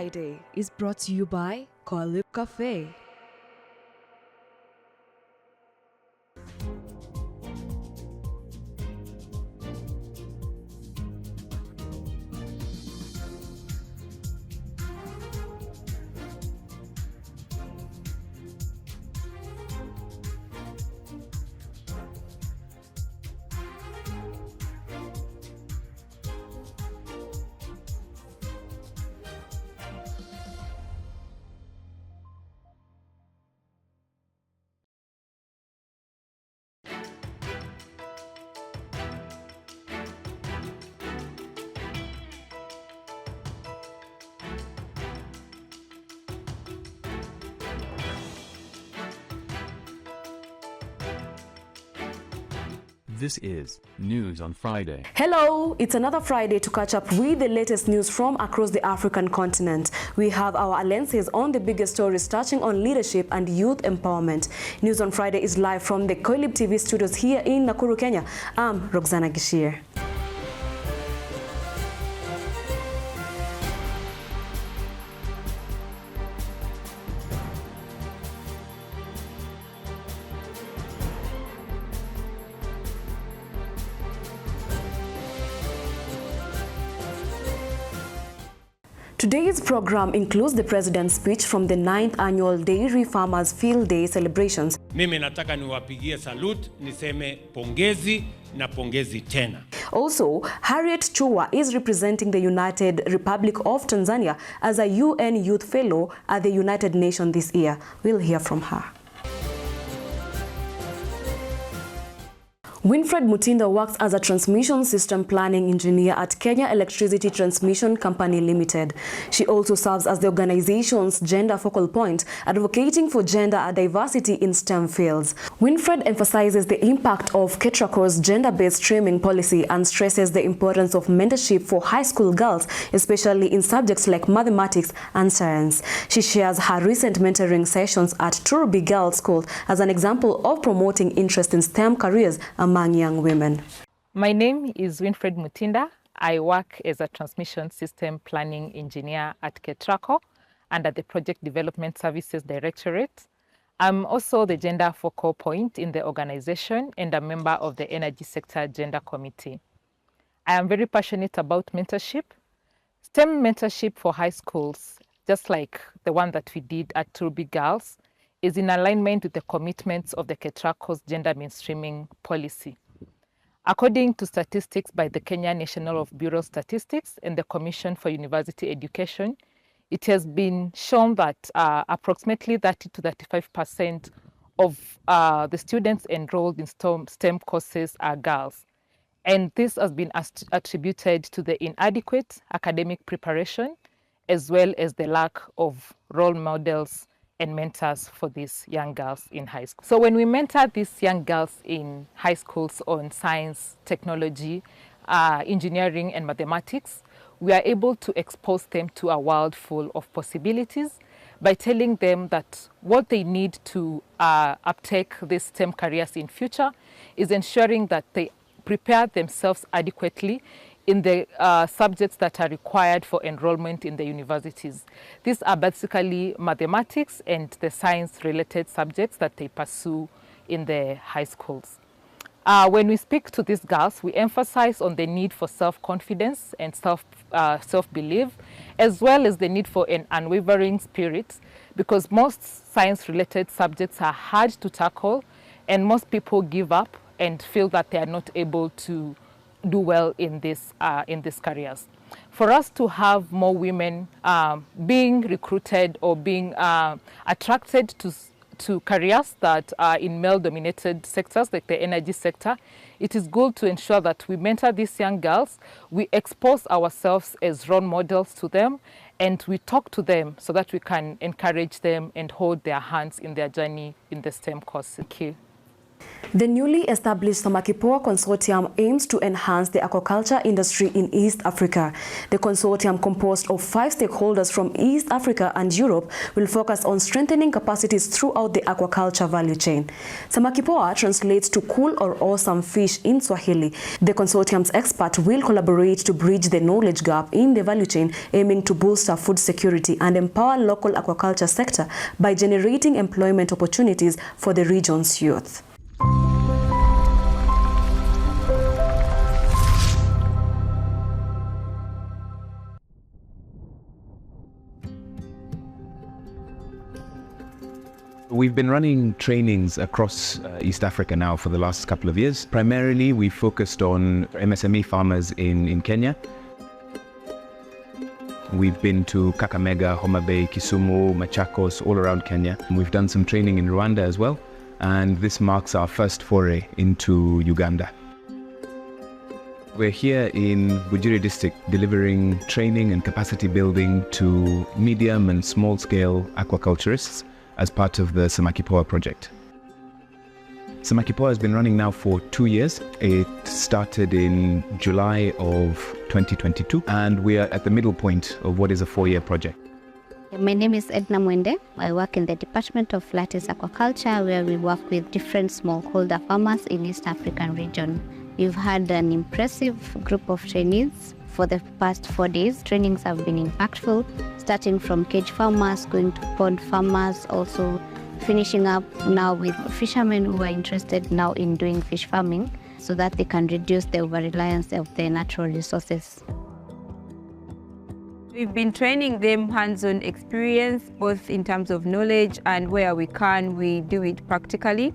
Friday is brought to you by Koalip Cafe. This is News on Friday. Hello, it's another Friday to catch up with the latest news from across the African continent. We have our lenses on the biggest stories touching on leadership and youth empowerment. News on Friday is live from the Koilib TV studios here in Nakuru, Kenya. I'm Roxana Gishir. Today's program includes the president's speech from the 9th annual Dairy Farmers Field Day celebrations. Mimi nataka niwapigie salute, niseme pongezi na pongezi tena. Also, Harriet Chua is representing the United Republic of Tanzania as a UN Youth Fellow at the United Nations this year. We'll hear from her. Winfred Mutinda works as a transmission system planning engineer at Kenya Electricity Transmission Company Limited. She also serves as the organization's gender focal point, advocating for gender diversity in STEM fields. Winfred emphasizes the impact of KETRACO's gender-based streaming policy and stresses the importance of mentorship for high school girls, especially in subjects like mathematics and science. She shares her recent mentoring sessions at Turbi Girls School as an example of promoting interest in STEM careers among young women. My name is Winfred Mutinda. I work as a transmission system planning engineer at KETRACO under the Project Development Services Directorate. I'm also the gender focal point in the organization and a member of the Energy Sector Gender Committee. I am very passionate about mentorship. STEM mentorship for high schools, just like the one that we did at Turbi Girls, is in alignment with the commitments of the KETRACO's gender mainstreaming policy. According to statistics by the Kenya National Bureau of Statistics and the Commission for University Education, it has been shown that approximately 30 to 35% of the students enrolled in STEM courses are girls. And this has been attributed to the inadequate academic preparation as well as the lack of role models and mentors for these young girls in high school. So when we mentor these young girls in high schools on science, technology, engineering and mathematics, we are able to expose them to a world full of possibilities by telling them that what they need to uptake these STEM careers in future is ensuring that they prepare themselves adequately in the subjects that are required for enrollment in the universities. These are basically mathematics and the science-related subjects that they pursue in the high schools. When we speak to these girls, we emphasize on the need for self-confidence and self-belief, as well as the need for an unwavering spirit, because most science-related subjects are hard to tackle, and most people give up and feel that they are not able to do well in these careers. For us to have more women being recruited or being attracted to careers that are in male-dominated sectors like the energy sector, it is good to ensure that we mentor these young girls, we expose ourselves as role models to them, and we talk to them so that we can encourage them and hold their hands in their journey in the STEM course. Thank you. The newly established Samakipoa Consortium aims to enhance the aquaculture industry in East Africa. The consortium, composed of 5 stakeholders from East Africa and Europe, will focus on strengthening capacities throughout the aquaculture value chain. Samakipoa translates to cool or awesome fish in Swahili. The consortium's experts will collaborate to bridge the knowledge gap in the value chain, aiming to bolster food security and empower local aquaculture sector by generating employment opportunities for the region's youth. We've been running trainings across East Africa now for the last couple of years. Primarily, we focused on MSME farmers in Kenya. We've been to Kakamega, Homa Bay, Kisumu, Machakos, all around Kenya. We've done some training in Rwanda as well, and this marks our first foray into Uganda. We're here in Bujiri district delivering training and capacity building to medium and small-scale aquaculturists as part of the Samakipoa project. Samakipoa has been running now for 2 years. It started in July of 2022, and we are at the middle point of what is a 4-year project. My name is Edna Mwende. I work in the Department of Lattice Aquaculture, where we work with different smallholder farmers in East African region. We've had an impressive group of trainees for the past 4 days. Trainings have been impactful, starting from cage farmers, going to pond farmers, also finishing up now with fishermen who are interested now in doing fish farming so that they can reduce the over-reliance of their natural resources. We've been training them hands-on experience, both in terms of knowledge and where we can, we do it practically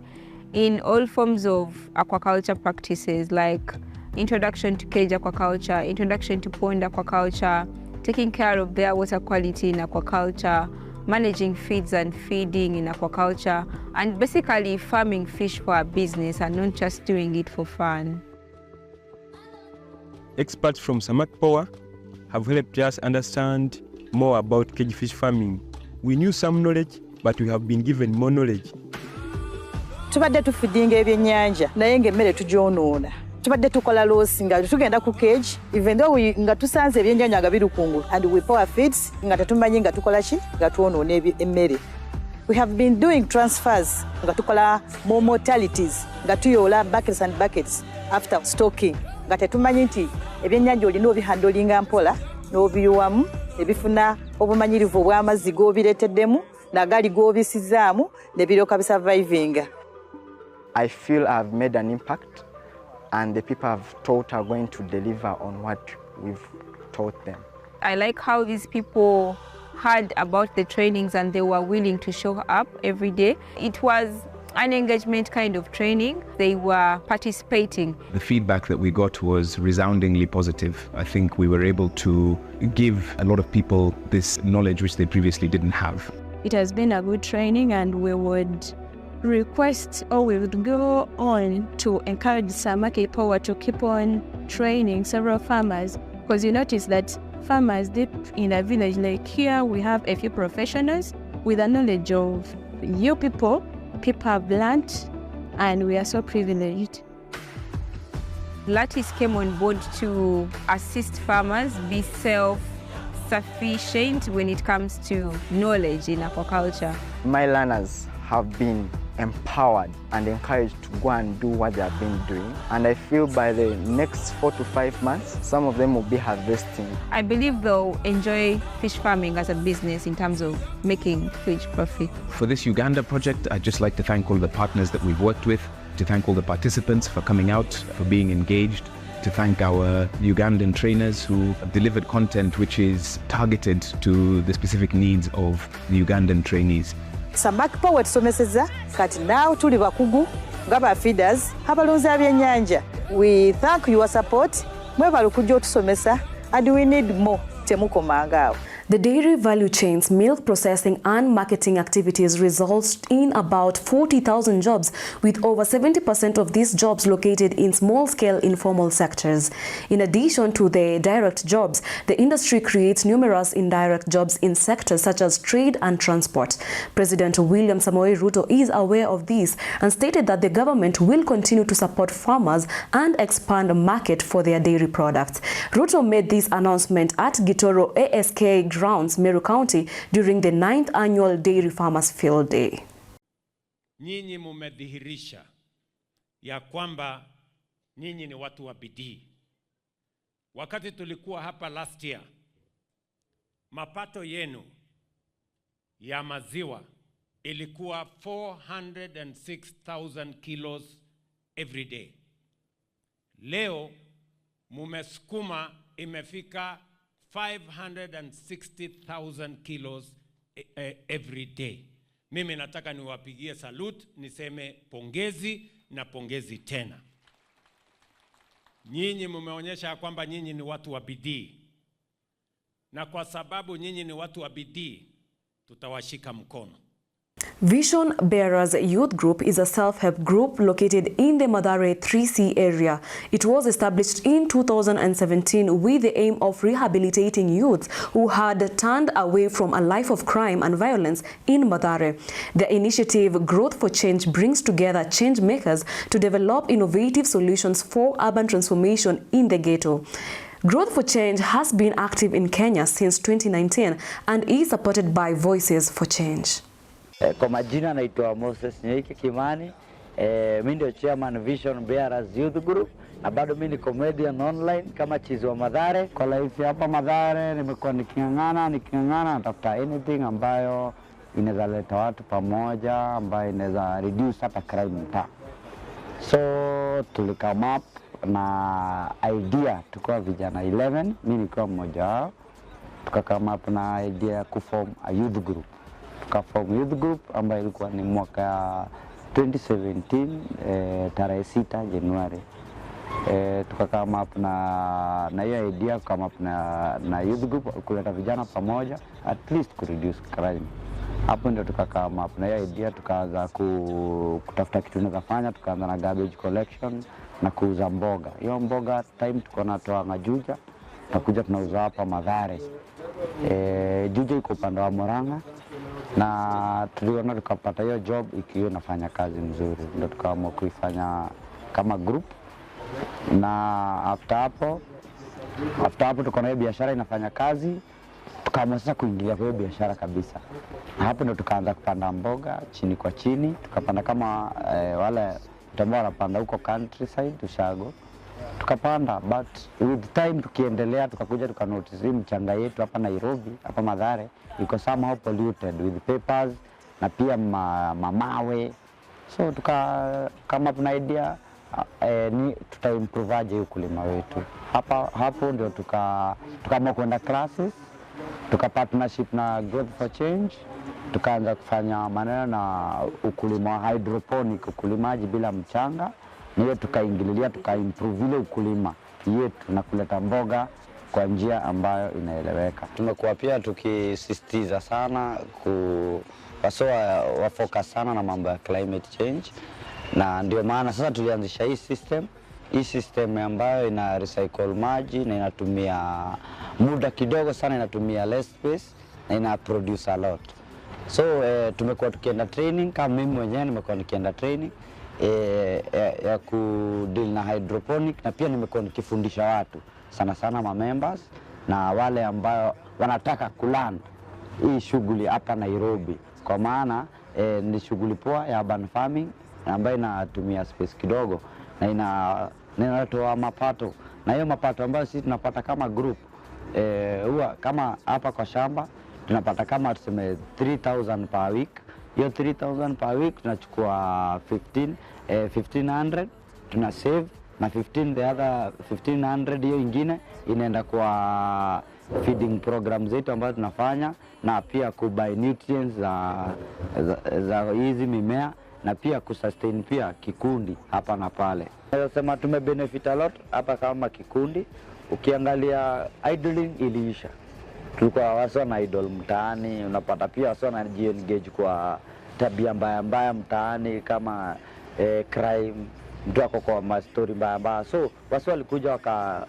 in all forms of aquaculture practices like introduction to cage aquaculture, introduction to pond aquaculture, taking care of their water quality in aquaculture, managing feeds and feeding in aquaculture, and basically farming fish for a business and not just doing it for fun. Experts from Samakipoa have helped us understand more about cage fish farming. We knew some knowledge, but we have been given more knowledge. Tubadde tufidinga ebyennyanja naye ng'emmere tugyonoona. Tubadde tukola losi nga tugenda ku cage even though nga tusanze ebyennyanja nga biri kungulu and we pour feeds nga tetumanyi nga tukola ki nga twonoona emmere. We have been doing transfers nga tukola more mortalities nga tuyoola buckets and buckets after stocking nga tetumanyi nti ebyennyanja olina obihandolinga mpola n'obiyiwamu ebifuna obumanyirivu obw'amazzi g'obireeteddemu nagali g'obisizaamu ne biryoka bisurvivinga. I feel I've made an impact, and the people I've taught are going to deliver on what we've taught them. I like how these people heard about the trainings and they were willing to show up every day. It was an engagement kind of training. They were participating. The feedback that we got was resoundingly positive. I think we were able to give a lot of people this knowledge which they previously didn't have. It has been a good training, and we would request or we would go on to encourage Samakipoa to keep on training several farmers, because you notice that farmers deep in a village like here, we have a few professionals with a knowledge of you people have learned, and we are so privileged. Lattice came on board to assist farmers be self-sufficient when it comes to knowledge in aquaculture. My learners have been empowered and encouraged to go and do what they have been doing. And I feel by the next 4 to 5 months, some of them will be harvesting. I believe they'll enjoy fish farming as a business in terms of making huge profit. For this Uganda project, I'd just like to thank all the partners that we've worked with, to thank all the participants for coming out, for being engaged, to thank our Ugandan trainers who have delivered content which is targeted to the specific needs of the Ugandan trainees. Samakipoa tusomeseza kati naawe tuli bakugu nga ba feeders abalunzi ab'ennyanja. We thank your support. Mwebale okujja otusomesa and we need more. Temukomanga awo. The dairy value chains, milk processing and marketing activities results in about 40,000 jobs, with over 70% of these jobs located in small-scale informal sectors. In addition to the direct jobs, the industry creates numerous indirect jobs in sectors such as trade and transport. President William Samoei Ruto is aware of this and stated that the government will continue to support farmers and expand the market for their dairy products. Ruto made this announcement at Gitoro ASK grounds, Meru County, during the 9th annual Dairy Farmers Field Day. Nyinyi mumedhihirisha ya kwamba nyinyi ni watu wa bidii. Wakati tulikuwa hapa last year, mapato yenu ya maziwa ilikuwa 406,000 kilos every day. Leo mumesukuma imefika 560,000 kilos every day. Mimi nataka niwapigie salute, niseme pongezi na pongezi tena. Nyinyi mumeonyesha kwamba nyinyi ni watu wa bidii. Na kwa sababu nyinyi ni watu wa bidii, tutawashika mkono. Vision Bearers Youth Group is a self-help group located in the Mathare 3C area. It was established in 2017 with the aim of rehabilitating youths who had turned away from a life of crime and violence in Mathare. The initiative Growth for Change brings together change makers to develop innovative solutions for urban transformation in the ghetto. Growth for Change has been active in Kenya since 2019 and is supported by Voices for Change. Kwa majina naitwa Moses Nyeike Kimani, mimi ndio chairman Vision Bearers Youth Group na bado mimi ni comedian online kama Chizi wa Mathare. Kwa life hapa Mathare nimekuwa nikingangana natafuta anything ambayo inaweza leta watu pamoja, ambayo inaweza reduce hata crime mtaa. So tulikama up na idea, tukua vijana 11, mimi nilikuwa mmoja wao. Tukakama up na idea kuform a youth group. Tukaform youth group ambayo ilikuwa ni mwaka 2017 tarehe 6 Januari. Tukakama up na hiyo idea kama up na youth group kuleta vijana pamoja at least ku reduce crime. Hapo ndio tukakama up na hiyo idea, tukaanza kutafuta kitu tunaweza fanya, tukaanza na garbage collection na kuuza mboga. Hiyo mboga time tuko natoa Majuja, tunakuja tunauza hapa Mathare. Juja iko upande wa Murang'a na tuliona tukapata hiyo job ikiwa inafanya kazi nzuri, ndio tukaamua kuifanya kama group. Na after hapo tukaona hiyo biashara inafanya kazi, tukaamua sasa kuingilia kwa hiyo biashara kabisa. Hapo ndio tukaanza kupanda mboga chini kwa chini, tukapanda kama wale ambao wanapanda huko countryside Ushago. Tukapanda, but with time tukiendelea tukakuja tukanotice mchanga yetu hapa Nairobi, hapa Mathare iko somehow polluted with papers na pia mamawe. So kama tuna idea ni tutaimproveaje ukulima wetu. Hapo ndio tukaamua kwenda classes, partnership na Growth for Change, tukaanza kufanya maneno na ukulima wa hydroponic, ukulimaji bila mchanga. Niyo tukaingililia, tukaimprove ile ukulima yetu na kuleta mboga kwa njia ambayo inaeleweka. Tumekuwa pia tukisisitiza sana wa focus sana na mambo ya climate change, na ndio maana sasa tulianzisha hii system ambayo ina recycle maji na inatumia muda kidogo sana, inatumia less space na ina produce a lot. So tumekuwa tukienda training, kama mimi mwenyewe nimekuwa nikienda training ya kudeal na hydroponic, na pia nimekuwa nikifundisha watu sana ma members na wale ambao wanataka kulearn hii shughuli hapa Nairobi, kwa maana ni shughuli poa ya urban farming ambayo inatumia space kidogo na inatoa mapato, na hiyo mapato ambayo sisi tunapata kama group huwa kama hapa kwa shamba tunapata kama tuseme 3,000 per week. Hiyo 3,000 per week tunachukua 1,500 tuna save, na 1,500 hiyo ingine inaenda kwa feeding program zetu ambazo tunafanya, na pia kubuy nutrients za hizi mimea, na pia kusustain pia kikundi hapa na pale. Naweza sema tumebenefit a lot hapa kama kikundi. Ukiangalia idling iliisha, tulikuwa wasi na idol mtaani, unapata pia wasi na engage kwa tabia mbaya mtaani kama crime, mtu ako kwa mastori mbaya. So wasi walikuja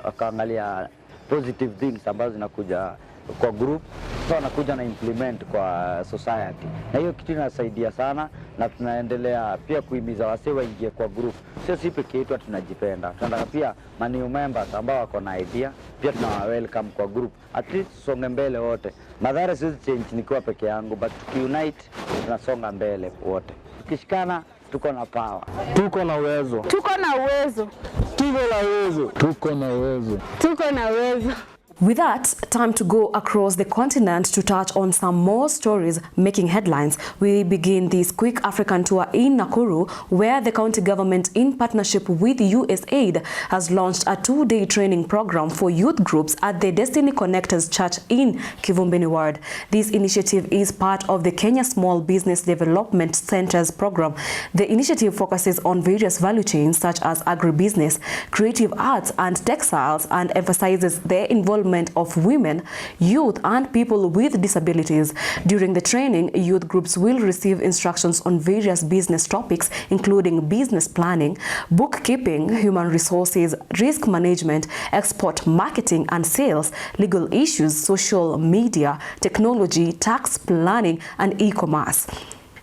wakaangalia positive things ambazo zinakuja kwa group, so wanakuja na implement kwa society, na hiyo kitu inasaidia sana, na tunaendelea pia kuhimiza wase waingie kwa group. Sio sisi pekee yetu tunajipenda, tunataka pia new members ambao wako na idea pia tunawa welcome kwa group, at least songe mbele wote. Madhara siwezi change nikiwa peke yangu, but tukiunite tunasonga mbele wote, tukishikana tuko na power, tuko na uwezo, Tuko na uwezo. tuko na uwezo, tuko na uwezo. Tuko na uwezo. With that, time to go across the continent to touch on some more stories making headlines. We begin this quick African tour in Nakuru, where the county government, in partnership with USAID, has launched a 2-day training program for youth groups at the Destiny Connectors Church in Kivumbini Ward. This initiative is part of the Kenya Small Business Development Centers program. The initiative focuses on various value chains such as agribusiness, creative arts and textiles, and emphasizes the involvement of women, youth and people with disabilities. During the training, youth groups will receive instructions on various business topics, including business planning, bookkeeping, human resources, risk management, export marketing and sales, legal issues, social media, technology, tax planning and e-commerce.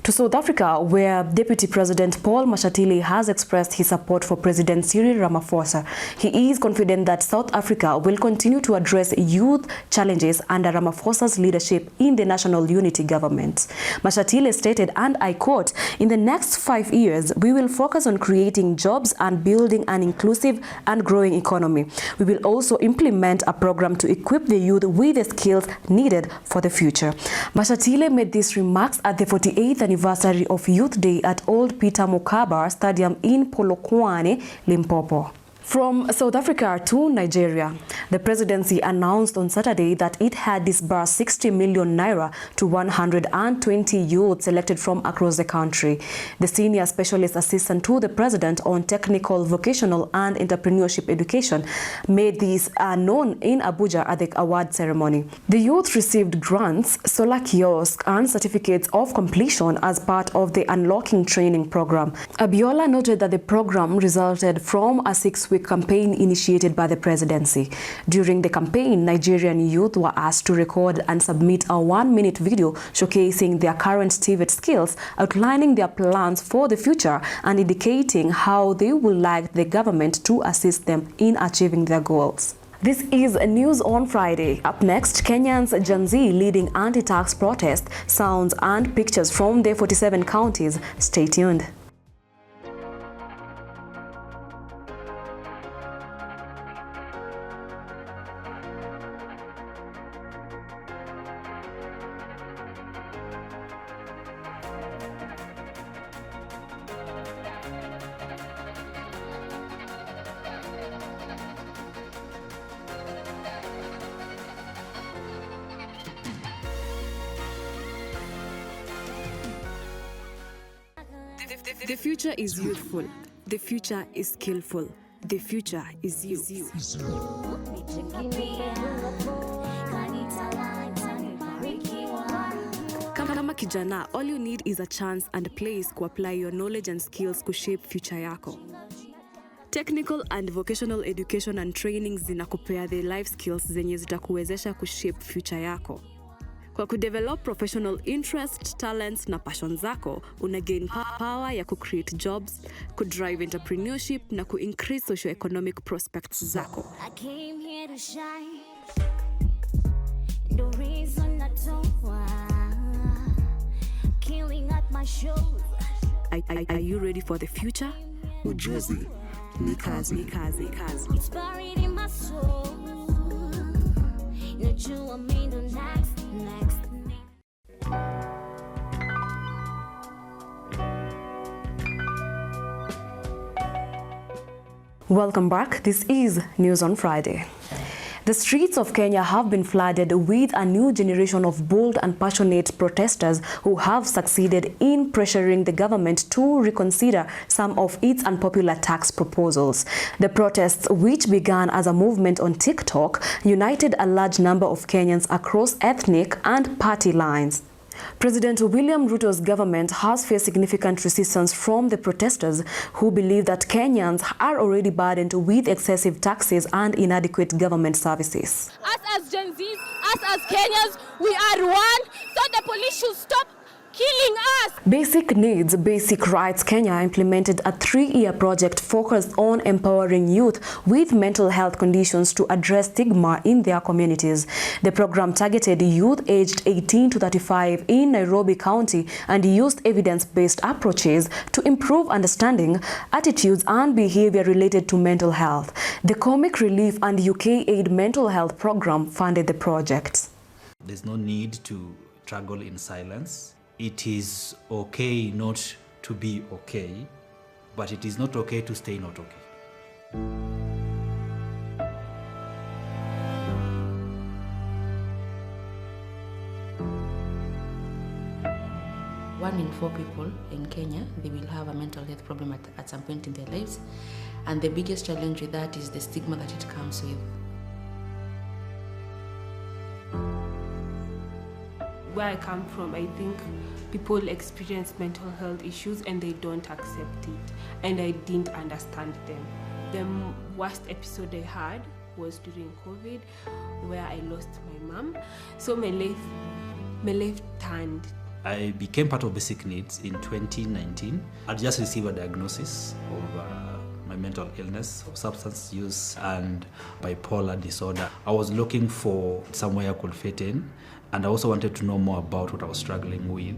To South Africa, where Deputy President Paul Mashatile has expressed his support for President Cyril Ramaphosa. He is confident that South Africa will continue to address youth challenges under Ramaphosa's leadership in the National Unity Government. Mashatile stated, and I quote, "In the next 5 years, we will focus on creating jobs and building an inclusive and growing economy. We will also implement a program to equip the youth with the skills needed for the future." Mashatile made these remarks at the 48th anniversary of Youth Day at Old Peter Mokaba Stadium in Polokwane, Limpopo. From South Africa to Nigeria, the presidency announced on Saturday that it had disbursed 60 million naira to 120 youth selected from across the country. The senior specialist assistant to the president on technical, vocational and entrepreneurship education made this known in Abuja at the award ceremony. The youth received grants, solar kiosks and certificates of completion as part of the Unlocking Training Program. Abiola noted that the program resulted from a 6-week campaign initiated by the presidency. During the campaign, Nigerian youth were asked to record and submit a 1-minute video showcasing their current TVET skills, outlining their plans for the future and indicating how they would like the government to assist them in achieving their goals. This is News on Friday. Up next, Kenyans Gen Z leading anti-tax protest, sounds and pictures from the 47 counties. Stay tuned. The future is youthful. The future is skillful. The future is you. Kama kijana, all you need is a chance and a place to apply your knowledge and skills to shape future yako. Technical and vocational education and training zinakupea the life skills zenye zitakuwezesha kushape future yako. Kwa kudevelop professional interest, talents na passion zako, una gain power ya create jobs, drive entrepreneurship na increase socio-economic prospects zako. I came here to shine. The reason I don't want killing at my shows. Are you ready for the future? Ujuzi ni kazi. It's buried in my soul. Najua mimi ndo next. Welcome back. This is News on Friday. The streets of Kenya have been flooded with a new generation of bold and passionate protesters who have succeeded in pressuring the government to reconsider some of its unpopular tax proposals. The protests, which began as a movement on TikTok, united a large number of Kenyans across ethnic and party lines. President William Ruto's government has faced significant resistance from the protesters who believe that Kenyans are already burdened with excessive taxes and inadequate government services. Us as Gen Zs, us as Kenyans, we are one, so the police should stop killing us. Basic Needs, Basic Rights Kenya implemented a 3-year project focused on empowering youth with mental health conditions to address stigma in their communities. The program targeted youth aged 18 to 35 in Nairobi County and used evidence-based approaches to improve understanding, attitudes and behavior related to mental health. The Comic Relief and UK Aid Mental Health Program funded the project. There's no need to struggle in silence. It is okay not to be okay, but it is not okay to stay not okay. 1 in 4 people in Kenya, they will have a mental health problem at some point in their lives. And the biggest challenge with that is the stigma that it comes with. Where I come from, I think people experience mental health issues and they don't accept it. And I didn't understand them. The worst episode I had was during COVID, where I lost my mom. So my life turned. I became part of Basic Needs in 2019. I just received a diagnosis of my mental illness, substance use and bipolar disorder. I was looking for somewhere I could fit in, and I also wanted to know more about what I was struggling with.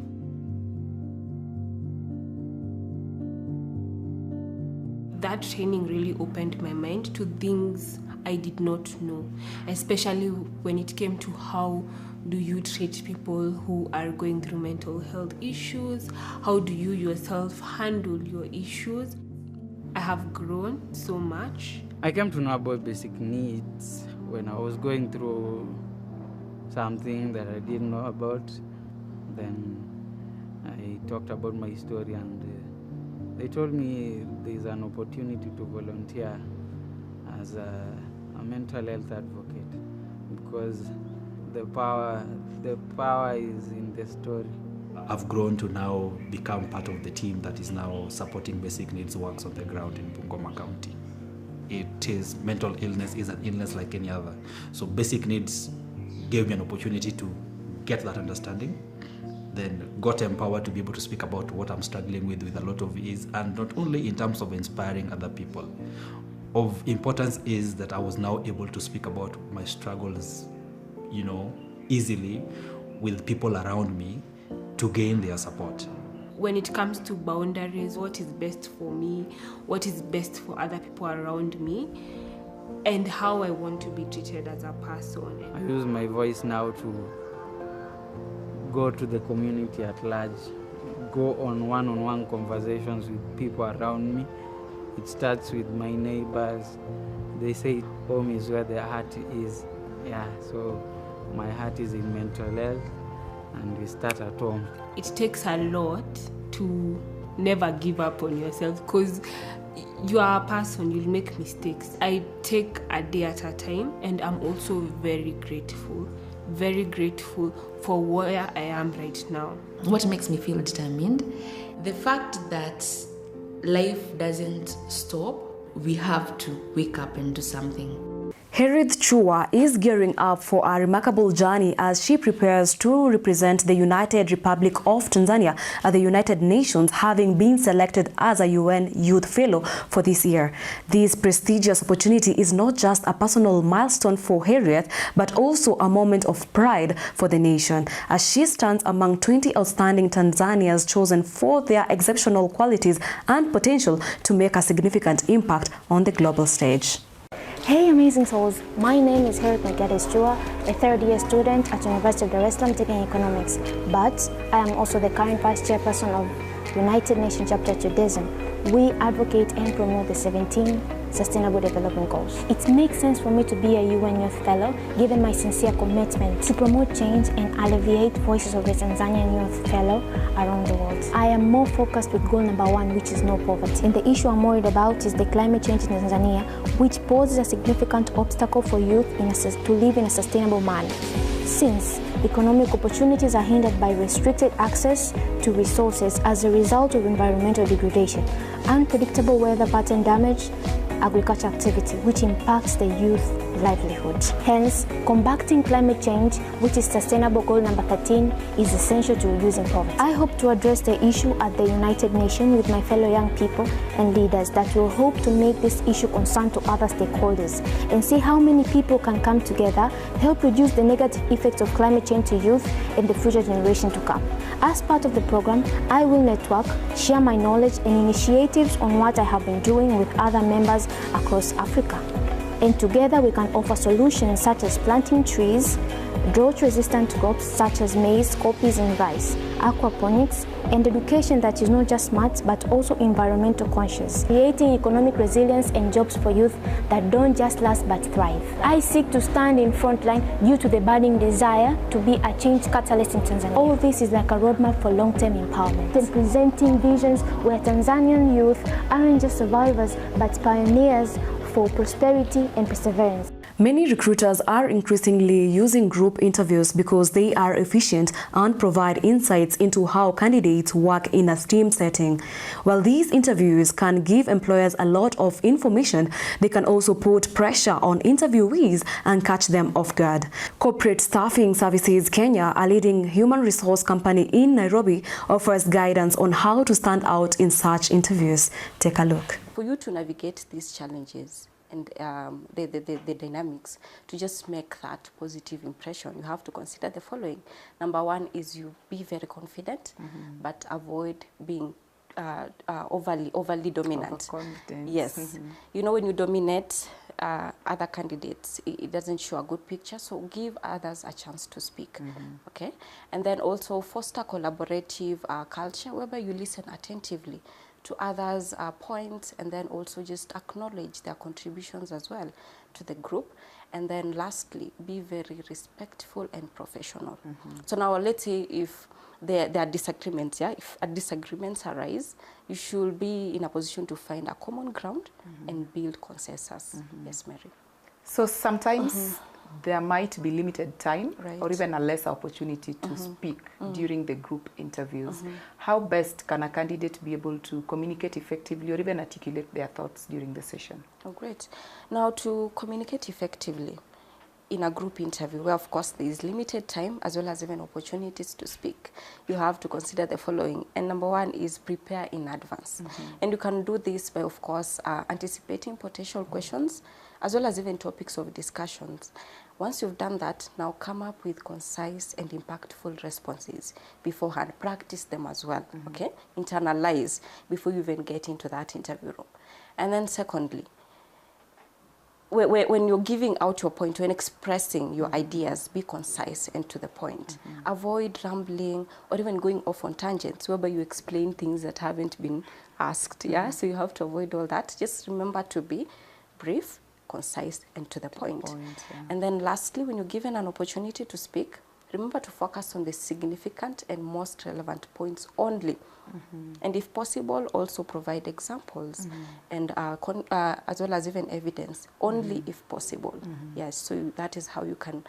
That training really opened my mind to things I did not know, especially when it came to how do you treat people who are going through mental health issues? How do you yourself handle your issues? I have grown so much. I came to know about Basic Needs when I was going through something that I didn't know about. Then I talked about my story and they told me there's an opportunity to volunteer as a mental health advocate because the power is in the story. I've grown to now become part of the team that is now supporting Basic Needs works on the ground in Bungoma County. Mental illness is an illness like any other. So Basic Needs gave me an opportunity to get that understanding, then got empowered to be able to speak about what I'm struggling with a lot of ease, and not only in terms of inspiring other people. Of importance is that I was now able to speak about my struggles, easily with people around me to gain their support. When it comes to boundaries, what is best for me, what is best for other people around me, and how I want to be treated as a person. I use my voice now to go to the community at large, go on one-on-one conversations with people around me. It starts with my neighbors. They say home is where the heart is. Yeah, so my heart is in mental health and we start at home. It takes a lot to never give up on yourself because you are a person, you'll make mistakes. I take a day at a time, and I'm also very grateful for where I am right now. What makes me feel determined? The fact that life doesn't stop, we have to wake up and do something. Herith Chua is gearing up for a remarkable journey as she prepares to represent the United Republic of Tanzania at the United Nations, having been selected as a UN Youth Fellow for this year. This prestigious opportunity is not just a personal milestone for Herith, but also a moment of pride for the nation, as she stands among 20 outstanding Tanzanians chosen for their exceptional qualities and potential to make a significant impact on the global stage. Hey amazing souls, my name is Herith Chua, a third-year student at University of Dar es Salaam taking economics, but I am also the current vice chairperson of United Nations Chapter 2 DESM, we advocate and promote the 17 Sustainable Development Goals. It makes sense for me to be a UN Youth Fellow, given my sincere commitment to promote change and alleviate voices of the Tanzanian Youth Fellow around the world. I am more focused with goal number 1, which is no poverty. And the issue I'm worried about is the climate change in Tanzania, which poses a significant obstacle for youth to live in a sustainable manner, since economic opportunities are hindered by restricted access to resources as a result of environmental degradation, unpredictable weather pattern damage, agriculture activity, which impacts the youth livelihood. Hence, combating climate change, which is sustainable goal number 13, is essential to reducing poverty. I hope to address the issue at the United Nations with my fellow young people and leaders that will hope to make this issue concern to other stakeholders and see how many people can come together, help reduce the negative effects of climate change to youth and the future generation to come. As part of the program, I will network, share my knowledge and initiatives on what I have been doing with other members across Africa. And together we can offer solutions such as planting trees, drought-resistant crops such as maize, coffees and rice, aquaponics, and education that is not just smart but also environmental conscious, creating economic resilience and jobs for youth that don't just last but thrive. I seek to stand in front line due to the burning desire to be a change catalyst in Tanzania. All this is like a roadmap for long-term empowerment and presenting visions where Tanzanian youth aren't just survivors but pioneers for prosperity and perseverance. Many recruiters are increasingly using group interviews because they are efficient and provide insights into how candidates work in a team setting. While these interviews can give employers a lot of information, they can also put pressure on interviewees and catch them off guard. Corporate Staffing Services Kenya, a leading human resource company in Nairobi, offers guidance on how to stand out in such interviews. Take a look. For you to navigate these challenges and the dynamics, to just make that positive impression, you have to consider the following. Number 1 is you be very confident, but avoid being overly dominant. Yes. You know, when you dominate other candidates, it doesn't show a good picture, so give others a chance to speak. Okay? And then also foster collaborative culture whereby you listen attentively to others' points, and then also just acknowledge their contributions as well to the group. And then lastly, be very respectful and professional. So now let's say if there are disagreements, if disagreements arise, you should be in a position to find a common ground and build consensus. Yes, Mary. So sometimes there might be limited time or even a less opportunity to speak during the group interviews. How best can a candidate be able to communicate effectively or even articulate their thoughts during the session? Oh, great. Now, to communicate effectively in a group interview, where of course there is limited time as well as even opportunities to speak, you have to consider the following. And number 1 is prepare in advance. And you can do this by, of course, anticipating potential questions as well as even topics of discussions. Once you've done that, now come up with concise and impactful responses beforehand. Practice them as well, okay? Internalize before you even get into that interview room. And then secondly, when you're giving out your point, when expressing your ideas, be concise and to the point. Avoid rambling or even going off on tangents whereby you explain things that haven't been asked, so you have to avoid all that. Just remember to be brief, concise and to the point. And then lastly, when you're given an opportunity to speak, remember to focus on the significant and most relevant points only. And if possible, also provide examples and as well as even evidence, only if possible. Yes, so that is how you can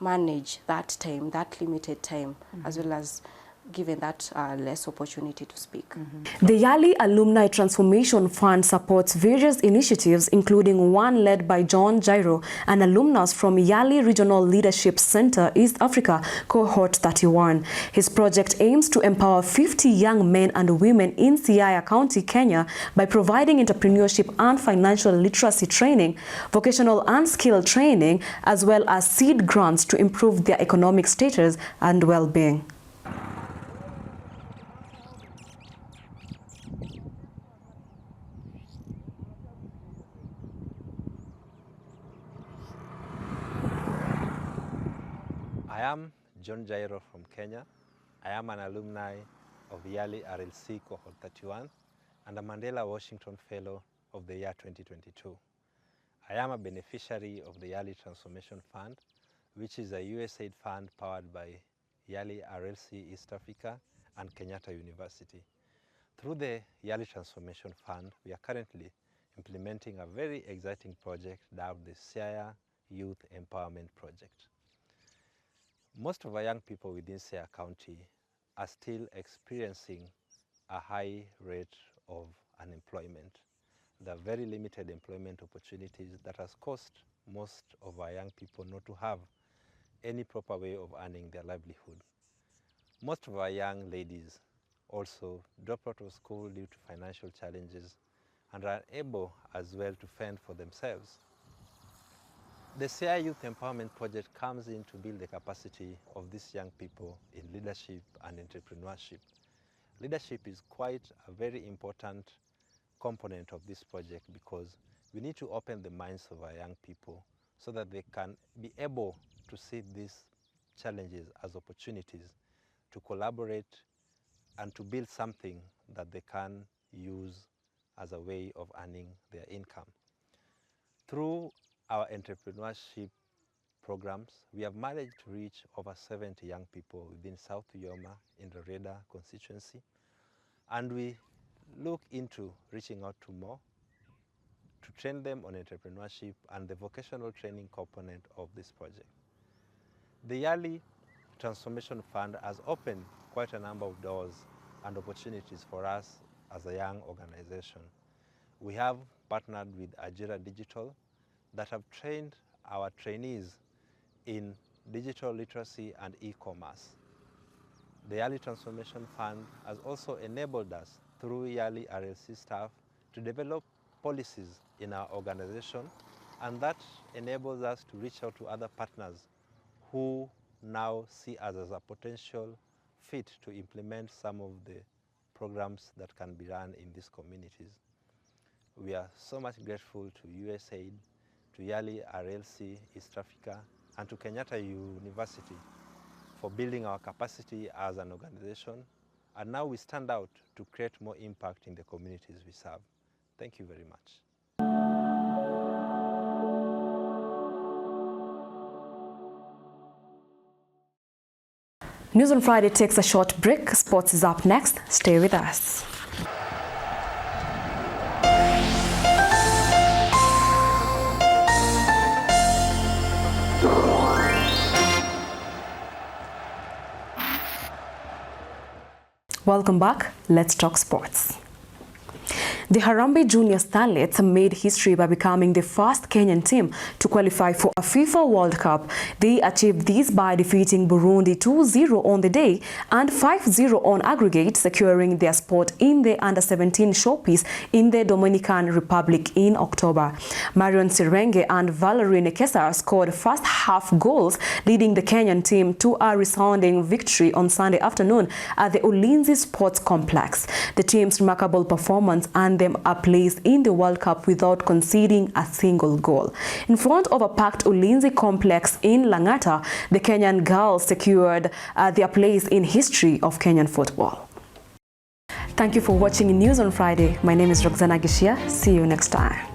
manage that time, that limited time, as well as given that less opportunity to speak. The Yali Alumni Transformation Fund supports various initiatives, including one led by John Jairo, an alumnus from Yali Regional Leadership Center, East Africa, Cohort 31. His project aims to empower 50 young men and women in Siaya County, Kenya, by providing entrepreneurship and financial literacy training, vocational and skill training, as well as seed grants to improve their economic status and well-being. I am John Jairo from Kenya. I am an alumni of Yali RLC Cohort 31 and a Mandela Washington Fellow of the year 2022. I am a beneficiary of the Yali Transformation Fund, which is a USAID fund powered by Yali RLC East Africa and Kenyatta University. Through the Yali Transformation Fund, we are currently implementing a very exciting project dubbed the Siaya Youth Empowerment Project. Most of our young people within Siaya County are still experiencing a high rate of unemployment. There are very limited employment opportunities that has caused most of our young people not to have any proper way of earning their livelihood. Most of our young ladies also drop out of school due to financial challenges and are able as well to fend for themselves. The Siaya Youth Empowerment Project comes in to build the capacity of these young people in leadership and entrepreneurship. Leadership is quite a very important component of this project because we need to open the minds of our young people so that they can be able to see these challenges as opportunities to collaborate and to build something that they can use as a way of earning their income. Through our entrepreneurship programs, we have managed to reach over 70 young people within South Uyoma in the Reda constituency, and we look into reaching out to more to train them on entrepreneurship and the vocational training component of this project. The Yali Transformation Fund has opened quite a number of doors and opportunities for us as a young organization. We have partnered with Ajira Digital that have trained our trainees in digital literacy and e-commerce. The Yali Transformation Fund has also enabled us through Yali RLC staff to develop policies in our organization, and that enables us to reach out to other partners who now see us as a potential fit to implement some of the programs that can be run in these communities. We are so much grateful to USAID, to Yali RLC East Africa, and to Kenyatta University for building our capacity as an organization, and now we stand out to create more impact in the communities we serve. Thank you very much. News on Friday takes a short break. Sports is up next. Stay with us. Welcome back. Let's talk sports. The Harambee Junior Starlets made history by becoming the first Kenyan team to qualify for a FIFA World Cup. They achieved this by defeating Burundi 2-0 on the day and 5-0 on aggregate, securing their spot in the Under-17 showpiece in the Dominican Republic in October. Marion Sirenge and Valerie Nekesa scored first half goals, leading the Kenyan team to a resounding victory on Sunday afternoon at the Ulinzi Sports Complex. The team's remarkable performance earned them a place in the World Cup without conceding a single goal. In front of a packed Ulinzi complex in Lang'ata, the Kenyan girls secured their place in history of Kenyan football. Thank you for watching News on Friday. My name is Roxana Gishia. See you next time.